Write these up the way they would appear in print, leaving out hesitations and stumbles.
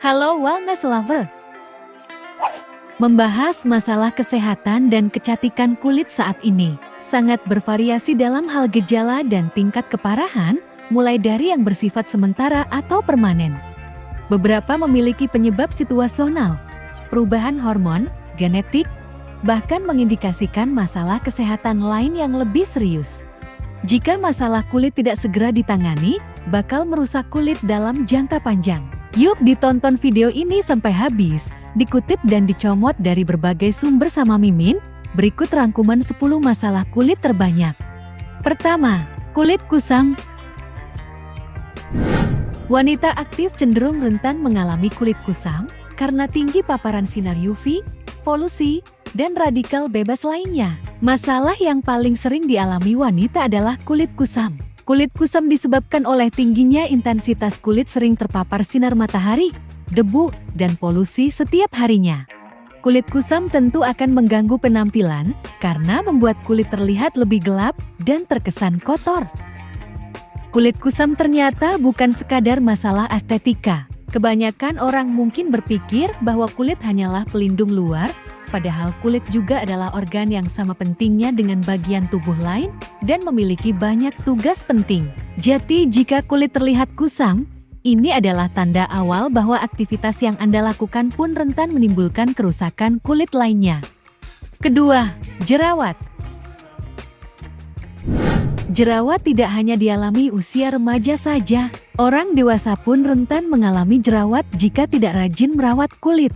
Halo Wellness Lover. Membahas masalah kesehatan dan kecantikan kulit saat ini sangat bervariasi dalam hal gejala dan tingkat keparahan, mulai dari yang bersifat sementara atau permanen. Beberapa memiliki penyebab situasional, perubahan hormon, genetik, bahkan mengindikasikan masalah kesehatan lain yang lebih serius. Jika masalah kulit tidak segera ditangani, bakal merusak kulit dalam jangka panjang. Yuk ditonton video ini sampai habis, dikutip dan dicomot dari berbagai sumber sama Mimin. Berikut rangkuman 10 masalah kulit terbanyak. Pertama, kulit kusam. Wanita aktif cenderung rentan mengalami kulit kusam karena tinggi paparan sinar UV, polusi, dan radikal bebas lainnya. Masalah yang paling sering dialami wanita adalah kulit kusam. Kulit kusam disebabkan oleh tingginya intensitas kulit sering terpapar sinar matahari, debu, dan polusi setiap harinya. Kulit kusam tentu akan mengganggu penampilan karena membuat kulit terlihat lebih gelap dan terkesan kotor. Kulit kusam ternyata bukan sekadar masalah estetika. Kebanyakan orang mungkin berpikir bahwa kulit hanyalah pelindung luar, padahal kulit juga adalah organ yang sama pentingnya dengan bagian tubuh lain dan memiliki banyak tugas penting. Jadi jika kulit terlihat kusam, ini adalah tanda awal bahwa aktivitas yang Anda lakukan pun rentan menimbulkan kerusakan kulit lainnya. Kedua, jerawat. Jerawat tidak hanya dialami usia remaja saja, orang dewasa pun rentan mengalami jerawat jika tidak rajin merawat kulit.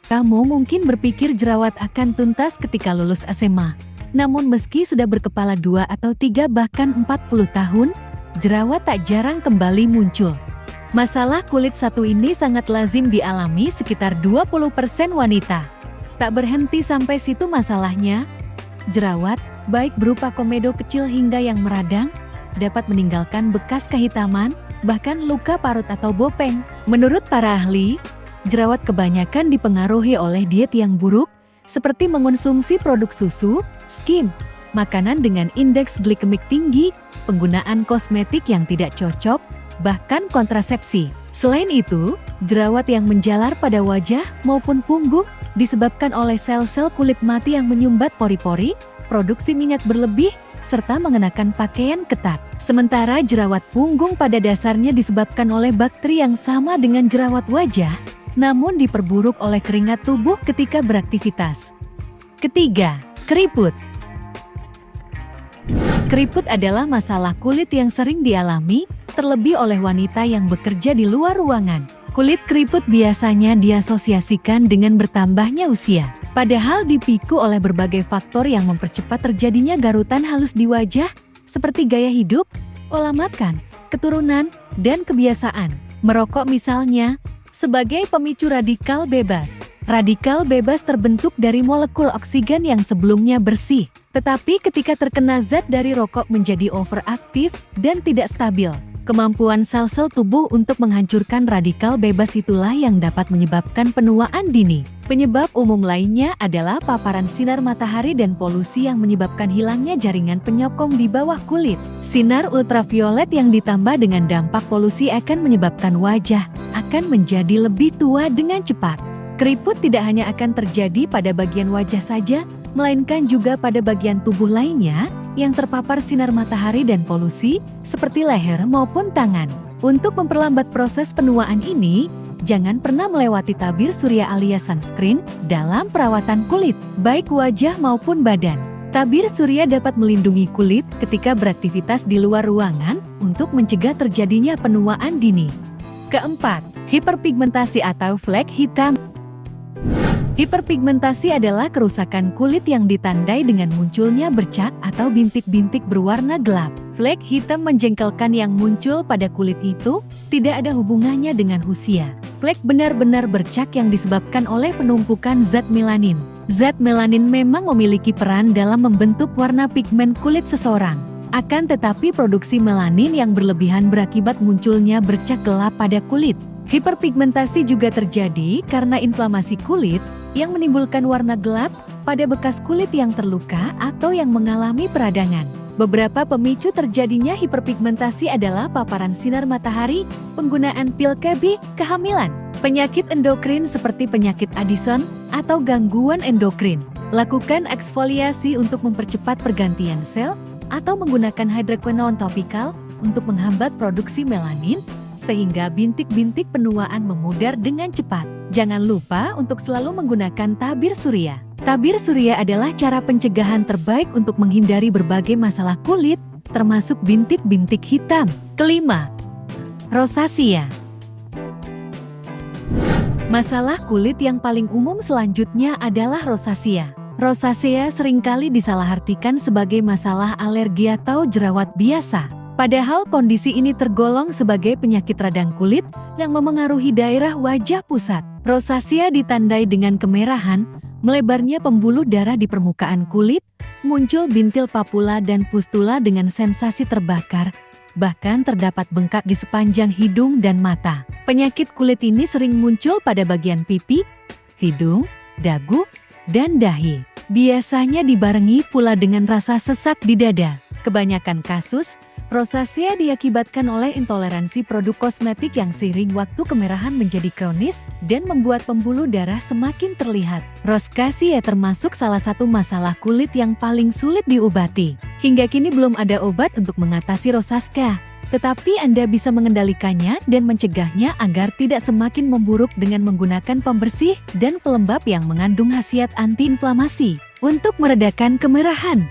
Kamu mungkin berpikir jerawat akan tuntas ketika lulus SMA. Namun meski sudah berkepala 2 atau 3 bahkan 40 tahun, jerawat tak jarang kembali muncul. Masalah kulit satu ini sangat lazim dialami sekitar 20% wanita. Tak berhenti sampai situ masalahnya. Jerawat, baik berupa komedo kecil hingga yang meradang, dapat meninggalkan bekas kehitaman, bahkan luka parut atau bopeng. Menurut para ahli, jerawat kebanyakan dipengaruhi oleh diet yang buruk, seperti mengonsumsi produk susu, skim, makanan dengan indeks glikemik tinggi, penggunaan kosmetik yang tidak cocok, bahkan kontrasepsi. Selain itu, jerawat yang menjalar pada wajah maupun punggung disebabkan oleh sel-sel kulit mati yang menyumbat pori-pori, produksi minyak berlebih, serta mengenakan pakaian ketat. Sementara jerawat punggung pada dasarnya disebabkan oleh bakteri yang sama dengan jerawat wajah, namun diperburuk oleh keringat tubuh ketika beraktivitas. Ketiga, keriput. Keriput adalah masalah kulit yang sering dialami, terlebih oleh wanita yang bekerja di luar ruangan. Kulit keriput biasanya diasosiasikan dengan bertambahnya usia, padahal dipicu oleh berbagai faktor yang mempercepat terjadinya garutan halus di wajah, seperti gaya hidup, pola makan, keturunan, dan kebiasaan. Merokok misalnya, sebagai pemicu radikal bebas. Radikal bebas terbentuk dari molekul oksigen yang sebelumnya bersih, tetapi ketika terkena zat dari rokok menjadi overaktif dan tidak stabil. Kemampuan sel-sel tubuh untuk menghancurkan radikal bebas itulah yang dapat menyebabkan penuaan dini. Penyebab umum lainnya adalah paparan sinar matahari dan polusi yang menyebabkan hilangnya jaringan penyokong di bawah kulit. Sinar ultraviolet yang ditambah dengan dampak polusi akan menyebabkan wajah akan menjadi lebih tua dengan cepat. Keriput tidak hanya akan terjadi pada bagian wajah saja, melainkan juga pada bagian tubuh lainnya yang terpapar sinar matahari dan polusi, seperti leher maupun tangan. Untuk memperlambat proses penuaan ini, jangan pernah melewati tabir surya alias sunscreen dalam perawatan kulit, baik wajah maupun badan. Tabir surya dapat melindungi kulit ketika beraktivitas di luar ruangan untuk mencegah terjadinya penuaan dini. Keempat, hiperpigmentasi atau flek hitam. Hiperpigmentasi adalah kerusakan kulit yang ditandai dengan munculnya bercak atau bintik-bintik berwarna gelap. Flek hitam menjengkelkan yang muncul pada kulit itu tidak ada hubungannya dengan usia. Flek benar-benar bercak yang disebabkan oleh penumpukan zat melanin. Zat melanin memang memiliki peran dalam membentuk warna pigmen kulit seseorang. Akan tetapi produksi melanin yang berlebihan berakibat munculnya bercak gelap pada kulit. Hiperpigmentasi juga terjadi karena inflamasi kulit yang menimbulkan warna gelap pada bekas kulit yang terluka atau yang mengalami peradangan. Beberapa pemicu terjadinya hiperpigmentasi adalah paparan sinar matahari, penggunaan pil KB, kehamilan, Penyakit endokrin seperti penyakit Addison atau gangguan endokrin. Lakukan eksfoliasi untuk mempercepat pergantian sel atau menggunakan hydroquinone topikal untuk menghambat produksi melanin sehingga bintik-bintik penuaan memudar dengan cepat. Jangan lupa untuk selalu menggunakan tabir surya. Tabir surya adalah cara pencegahan terbaik untuk menghindari berbagai masalah kulit, termasuk bintik-bintik hitam. Kelima, rosacea. Masalah kulit yang paling umum selanjutnya adalah rosacea. Rosacea seringkali disalahartikan sebagai masalah alergi atau jerawat biasa. Padahal kondisi ini tergolong sebagai penyakit radang kulit yang memengaruhi daerah wajah pusat. Rosacea ditandai dengan kemerahan, melebarnya pembuluh darah di permukaan kulit, muncul bintil papula dan pustula dengan sensasi terbakar, bahkan terdapat bengkak di sepanjang hidung dan mata. Penyakit kulit ini sering muncul pada bagian pipi, hidung, dagu, dan dahi. Biasanya dibarengi pula dengan rasa sesak di dada. Kebanyakan kasus, rosacea diakibatkan oleh intoleransi produk kosmetik yang seiring waktu kemerahan menjadi kronis dan membuat pembuluh darah semakin terlihat. Rosacea termasuk salah satu masalah kulit yang paling sulit diobati. Hingga kini belum ada obat untuk mengatasi rosacea. Tetapi Anda bisa mengendalikannya dan mencegahnya agar tidak semakin memburuk dengan menggunakan pembersih dan pelembab yang mengandung khasiat antiinflamasi untuk meredakan kemerahan.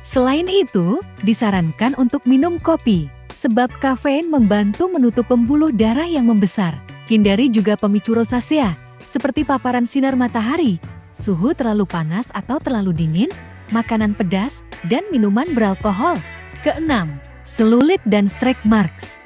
Selain itu, disarankan untuk minum kopi, sebab kafein membantu menutup pembuluh darah yang membesar. Hindari juga pemicu rosacea, seperti paparan sinar matahari, suhu terlalu panas atau terlalu dingin, makanan pedas, dan minuman beralkohol. Keenam, selulit dan stretch marks.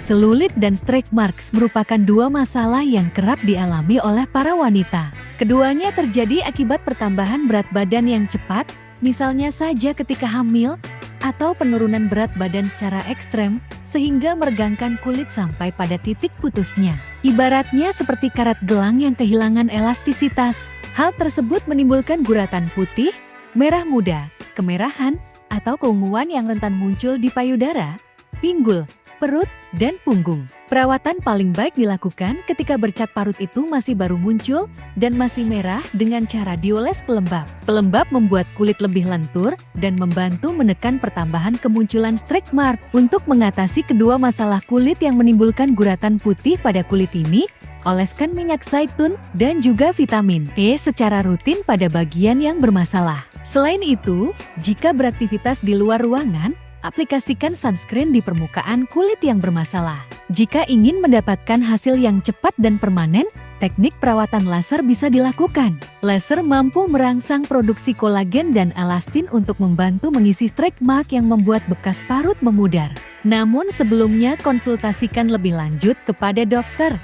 Selulit dan stretch marks merupakan dua masalah yang kerap dialami oleh para wanita. Keduanya terjadi akibat pertambahan berat badan yang cepat, misalnya saja ketika hamil, atau penurunan berat badan secara ekstrem, sehingga meregangkan kulit sampai pada titik putusnya. Ibaratnya seperti karat gelang yang kehilangan elastisitas. Hal tersebut menimbulkan guratan putih, merah muda, kemerahan, atau keunguan yang rentan muncul di payudara, pinggul, perut, dan punggung. Perawatan paling baik dilakukan ketika bercak parut itu masih baru muncul dan masih merah dengan cara dioles pelembab. Pelembab membuat kulit lebih lentur dan membantu menekan pertambahan kemunculan stretch mark. Untuk mengatasi kedua masalah kulit yang menimbulkan guratan putih pada kulit ini, oleskan minyak zaitun dan juga vitamin E secara rutin pada bagian yang bermasalah. Selain itu, jika beraktivitas di luar ruangan, aplikasikan sunscreen di permukaan kulit yang bermasalah. Jika ingin mendapatkan hasil yang cepat dan permanen, teknik perawatan laser bisa dilakukan. Laser mampu merangsang produksi kolagen dan elastin untuk membantu mengisi stretch mark yang membuat bekas parut memudar. Namun sebelumnya konsultasikan lebih lanjut kepada dokter.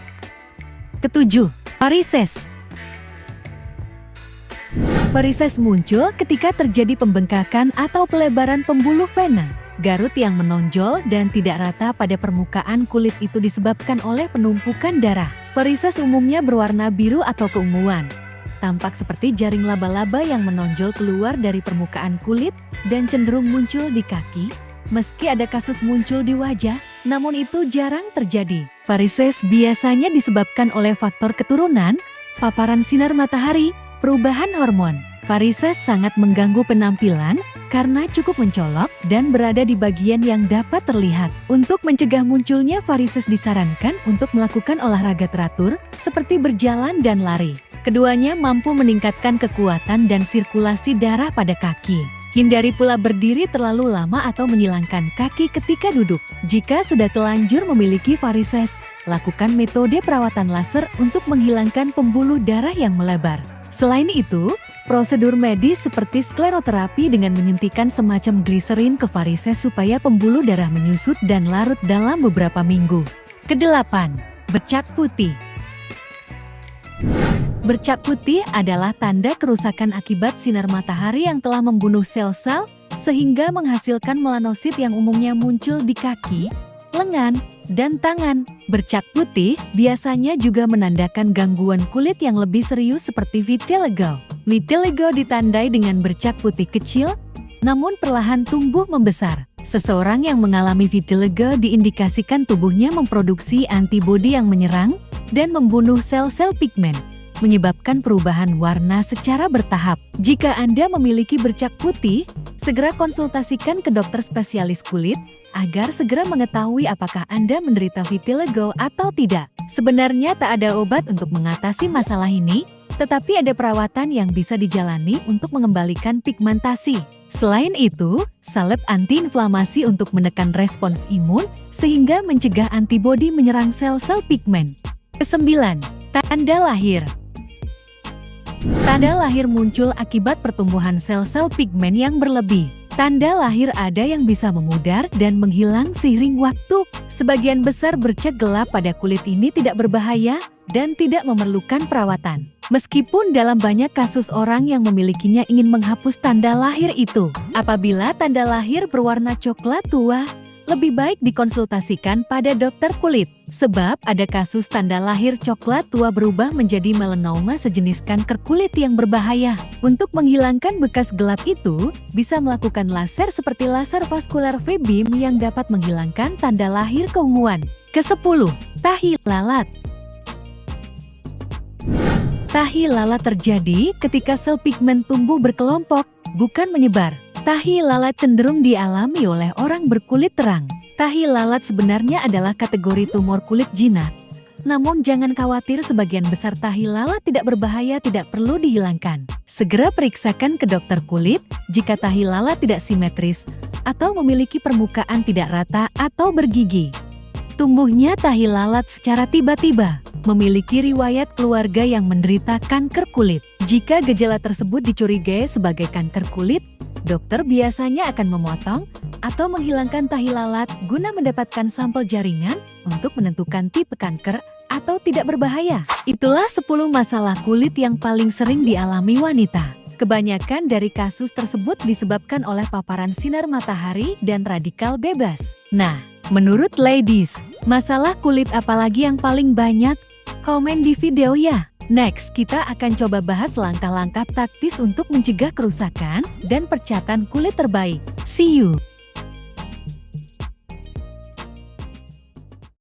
Ketujuh, varises. Varises muncul ketika terjadi pembengkakan atau pelebaran pembuluh vena. Garut yang menonjol dan tidak rata pada permukaan kulit itu disebabkan oleh penumpukan darah. Varises umumnya berwarna biru atau keunguan. Tampak seperti jaring laba-laba yang menonjol keluar dari permukaan kulit dan cenderung muncul di kaki. Meski ada kasus muncul di wajah, namun itu jarang terjadi. Varises biasanya disebabkan oleh faktor keturunan, paparan sinar matahari, perubahan hormon. Varises sangat mengganggu penampilan karena cukup mencolok dan berada di bagian yang dapat terlihat. Untuk mencegah munculnya varises disarankan untuk melakukan olahraga teratur seperti berjalan dan lari. Keduanya mampu meningkatkan kekuatan dan sirkulasi darah pada kaki. Hindari pula berdiri terlalu lama atau menyilangkan kaki ketika duduk. Jika sudah telanjur memiliki varises, lakukan metode perawatan laser untuk menghilangkan pembuluh darah yang melebar. Selain itu, prosedur medis seperti skleroterapi dengan menyuntikkan semacam gliserin ke varises supaya pembuluh darah menyusut dan larut dalam beberapa minggu. Kedelapan, bercak putih. Bercak putih adalah tanda kerusakan akibat sinar matahari yang telah membunuh sel-sel sehingga menghasilkan melanosit yang umumnya muncul di kaki, lengan, dan tangan. Bercak putih biasanya juga menandakan gangguan kulit yang lebih serius seperti vitiligo. Vitiligo ditandai dengan bercak putih kecil, namun perlahan tumbuh membesar. Seseorang yang mengalami vitiligo diindikasikan tubuhnya memproduksi antibodi yang menyerang dan membunuh sel-sel pigmen, menyebabkan perubahan warna secara bertahap. Jika Anda memiliki bercak putih, segera konsultasikan ke dokter spesialis kulit agar segera mengetahui apakah Anda menderita vitiligo atau tidak. Sebenarnya tak ada obat untuk mengatasi masalah ini, tetapi ada perawatan yang bisa dijalani untuk mengembalikan pigmentasi. Selain itu, salep antiinflamasi untuk menekan respons imun sehingga mencegah antibodi menyerang sel-sel pigmen. Kesembilan, tanda lahir. Tanda lahir muncul akibat pertumbuhan sel-sel pigmen yang berlebih. Tanda lahir ada yang bisa memudar dan menghilang seiring waktu. Sebagian besar bercak gelap pada kulit ini tidak berbahaya dan tidak memerlukan perawatan. Meskipun dalam banyak kasus orang yang memilikinya ingin menghapus tanda lahir itu. Apabila tanda lahir berwarna coklat tua, lebih baik dikonsultasikan pada dokter kulit. Sebab ada kasus tanda lahir coklat tua berubah menjadi melanoma sejenis kanker kulit yang berbahaya. Untuk menghilangkan bekas gelap itu, bisa melakukan laser seperti laser vascular V-beam yang dapat menghilangkan tanda lahir keunguan. Ke-10. Tahi lalat. Tahi lalat terjadi ketika sel pigmen tumbuh berkelompok, bukan menyebar. Tahi lalat cenderung dialami oleh orang berkulit terang. Tahi lalat sebenarnya adalah kategori tumor kulit jinak. Namun jangan khawatir, sebagian besar tahi lalat tidak berbahaya, tidak perlu dihilangkan. Segera periksakan ke dokter kulit jika tahi lalat tidak simetris atau memiliki permukaan tidak rata atau bergigi. Tumbuhnya tahi lalat secara tiba-tiba, memiliki riwayat keluarga yang menderita kanker kulit. Jika gejala tersebut dicurigai sebagai kanker kulit, dokter biasanya akan memotong atau menghilangkan tahi lalat guna mendapatkan sampel jaringan untuk menentukan tipe kanker atau tidak berbahaya. Itulah 10 masalah kulit yang paling sering dialami wanita. Kebanyakan dari kasus tersebut disebabkan oleh paparan sinar matahari dan radikal bebas. Nah, menurut ladies, masalah kulit apalagi yang paling banyak? Komen di video ya. Next, kita akan coba bahas langkah-langkah taktis untuk mencegah kerusakan dan percatan kulit terbaik. See you!